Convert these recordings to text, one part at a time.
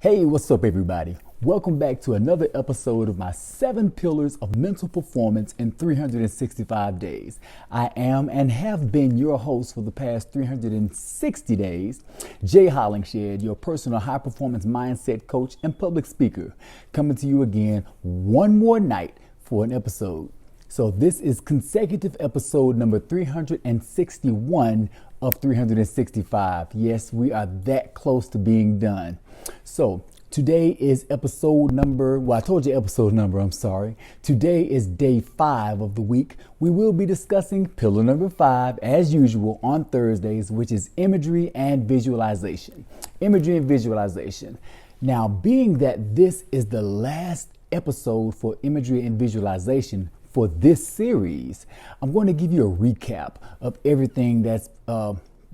Hey, what's up, everybody? Welcome back to another episode of my 7 Pillars of Mental Performance in 365 Days. I am and have been your host for the past 360 days, Jay Hollingshed, your personal high performance mindset coach and public speaker, coming to you again one more night for an episode. So this is consecutive episode number 361 of 365. Yes, we are that close to being done. So today is episode number, I told you episode number, I'm sorry. Today is day 5 of the week. We will be discussing pillar number 5 as usual on Thursdays, which is imagery and visualization. Imagery and visualization. Now, being that this is the last episode for imagery and visualization for this series, I'm going to give you a recap of everything that's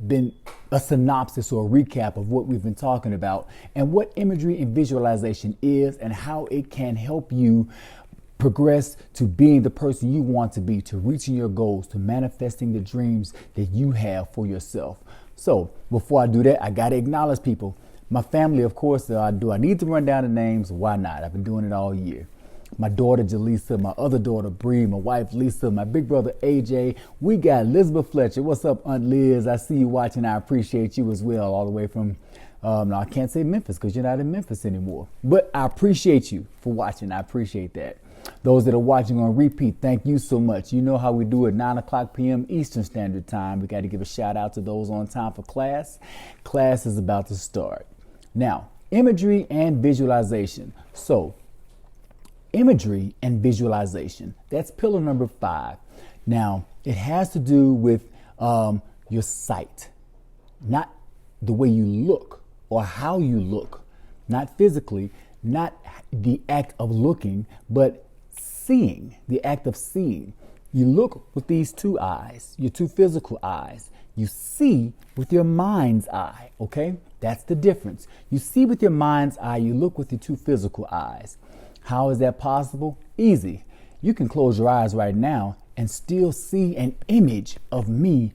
been a synopsis or a recap of what we've been talking about and what imagery and visualization is and how it can help you progress to being the person you want to be, to reaching your goals, to manifesting the dreams that you have for yourself. So before I do that, I got to acknowledge people. My family, of course, do I need to run down the names? Why not? I've been doing it all year. My daughter, Jaleesa, my other daughter, Bree, my wife, Lisa, my big brother, AJ. We got Elizabeth Fletcher. What's up, Aunt Liz? I see you watching. I appreciate you as well, all the way from, no, I can't say Memphis because you're not in Memphis anymore. But I appreciate you for watching. I appreciate that. Those that are watching on repeat, thank you so much. You know how we do it, 9 o'clock p.m. Eastern Standard Time. We got to give a shout out to those on time for class. Class is about to start. Now, imagery and visualization. So, imagery and visualization. That's pillar number 5. Now, it has to do with your sight, not the way you look or how you look, not physically, not the act of looking, but seeing, the act of seeing. You look with these 2 eyes, your 2 physical eyes. You see with your mind's eye, okay? That's the difference. You see with your mind's eye, you look with your 2 physical eyes. How is that possible? Easy. You can close your eyes right now and still see an image of me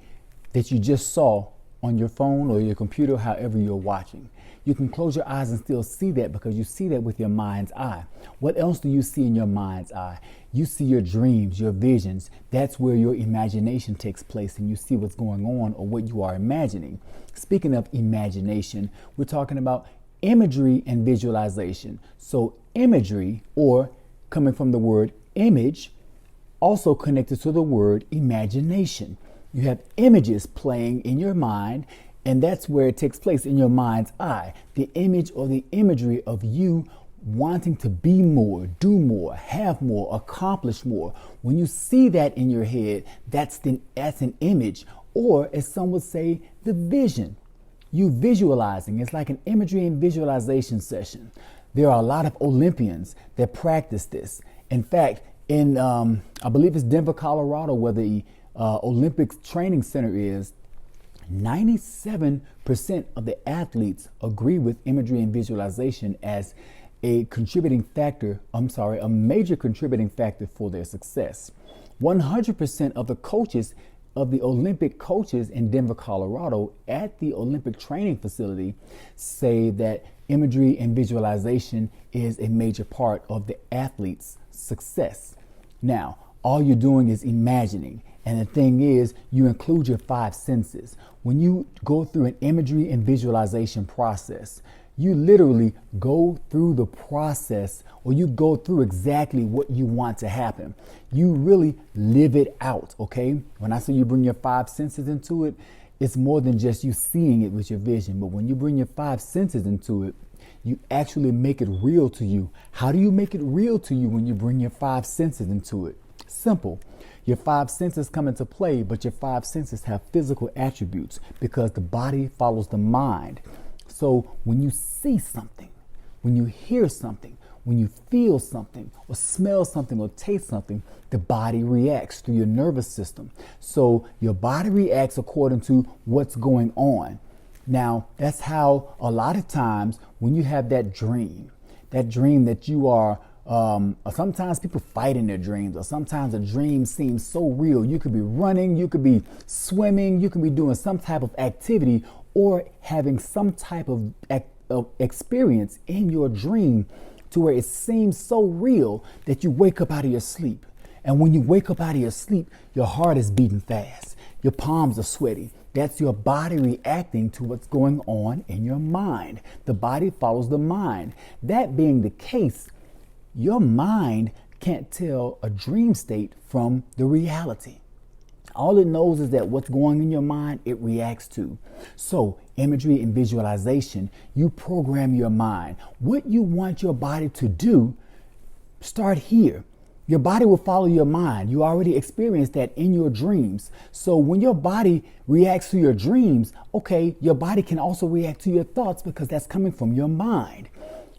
that you just saw on your phone or your computer, however you're watching. You can close your eyes and still see that because you see that with your mind's eye. What else do you see in your mind's eye? You see your dreams, your visions. That's where your imagination takes place and you see what's going on or what you are imagining. Speaking of imagination, we're talking about imagery and visualization. So imagery, or coming from the word image, also connected to the word imagination. You have images playing in your mind, and that's where it takes place in your mind's eye. The image or the imagery of you wanting to be more, do more, have more, accomplish more. When you see that in your head, that's an image, or as some would say, the vision. You visualizing. It's like an imagery and visualization session. There are a lot of Olympians that practice this. In fact, in I believe it's Denver, Colorado, where the Olympic Training Center is, 97% of the athletes agree with imagery and visualization as a major contributing factor for their success. 100% of the coaches of the Olympic coaches in Denver, Colorado at the Olympic training facility say that imagery and visualization is a major part of the athlete's success. Now, all you're doing is imagining. And the thing is, you include your 5 senses. When you go through an imagery and visualization process, you literally go through the process, or you go through exactly what you want to happen. You really live it out, okay? When I say you bring your 5 senses into it, it's more than just you seeing it with your vision. But when you bring your 5 senses into it, you actually make it real to you. How do you make it real to you when you bring your 5 senses into it? Simple. Your 5 senses come into play, but your 5 senses have physical attributes because the body follows the mind. So when you see something, when you hear something, when you feel something or smell something or taste something, the body reacts through your nervous system. So your body reacts according to what's going on. Now, that's how a lot of times when you have that dream that you are, sometimes people fight in their dreams, or sometimes a dream seems so real. You could be running, you could be swimming, you could be doing some type of activity or having some type of experience in your dream to where it seems so real that you wake up out of your sleep. And when you wake up out of your sleep, your heart is beating fast. Your palms are sweaty. That's your body reacting to what's going on in your mind. The body follows the mind. That being the case, your mind can't tell a dream state from the reality. All it knows is that what's going in your mind, it reacts to. So, imagery and visualization, you program your mind. What you want your body to do, start here. Your body will follow your mind. You already experienced that in your dreams. So when your body reacts to your dreams, okay, your body can also react to your thoughts because that's coming from your mind.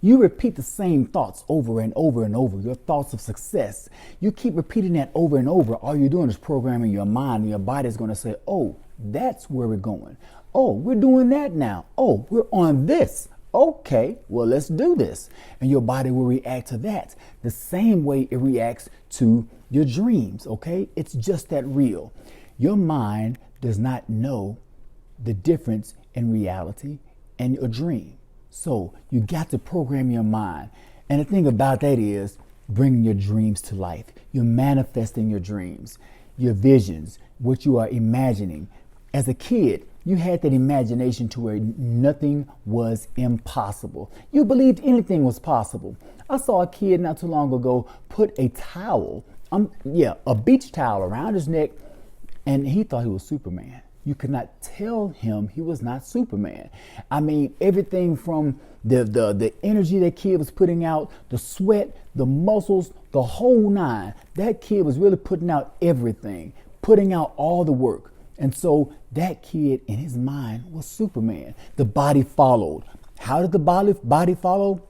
You repeat the same thoughts over and over and over, your thoughts of success. You keep repeating that over and over. All you're doing is programming your mind, and your body is going to say, oh, that's where we're going. Oh, we're doing that now. Oh, we're on this. Okay, well, let's do this. And your body will react to that the same way it reacts to your dreams, okay? It's just that real. Your mind does not know the difference in reality and a dream. So you got to program your mind. And the thing about that is bringing your dreams to life. You're manifesting your dreams, your visions, what you are imagining. As a kid, you had that imagination to where nothing was impossible. You believed anything was possible. I saw a kid not too long ago put a towel, a beach towel around his neck, and he thought he was Superman. You could not tell him he was not Superman. I mean, everything from the energy that kid was putting out, the sweat, the muscles, the whole nine. That kid was really putting out everything, putting out all the work. And so that kid in his mind was Superman. The body followed. How did the body follow?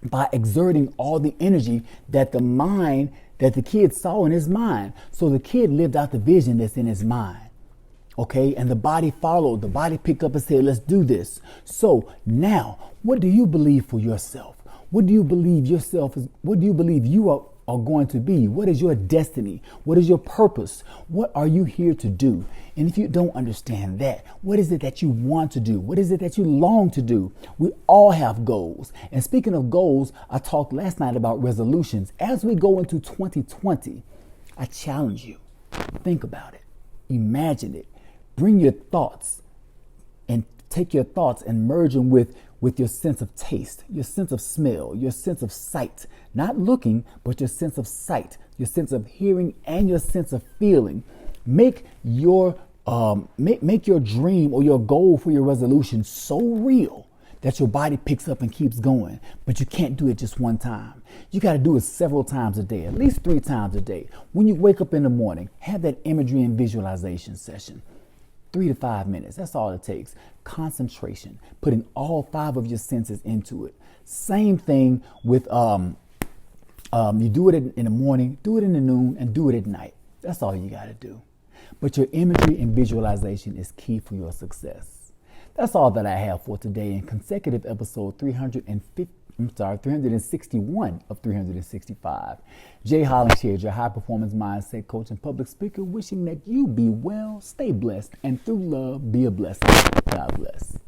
By exerting all the energy that the kid saw in his mind. So the kid lived out the vision that's in his mind. Okay, and the body followed. The body picked up and said, let's do this. So now, what do you believe for yourself? What do you believe yourself is? What do you believe you are going to be? What is your destiny? What is your purpose? What are you here to do? And if you don't understand that, what is it that you want to do? What is it that you long to do? We all have goals. And speaking of goals, I talked last night about resolutions. As we go into 2020, I challenge you. Think about it. Imagine it. Bring your thoughts and take your thoughts and merge them with your sense of taste, your sense of smell, your sense of sight, not looking, but your sense of sight, your sense of hearing, and your sense of feeling. Make your dream or your goal for your resolution so real that your body picks up and keeps going. But you can't do it just one time. You got to do it several times a day, at least 3 times a day. When you wake up in the morning, have that imagery and visualization session. 3 to 5 minutes. That's all it takes. Concentration, putting all 5 of your senses into it. Same thing with you do it in the morning, do it in the noon, and do it at night. That's all you got to do. But your imagery and visualization is key for your success. That's all that I have for today in consecutive episode 361 of 365. Jay Holland here, your high performance mindset coach and public speaker, wishing that you be well, stay blessed, and through love, be a blessing. God bless.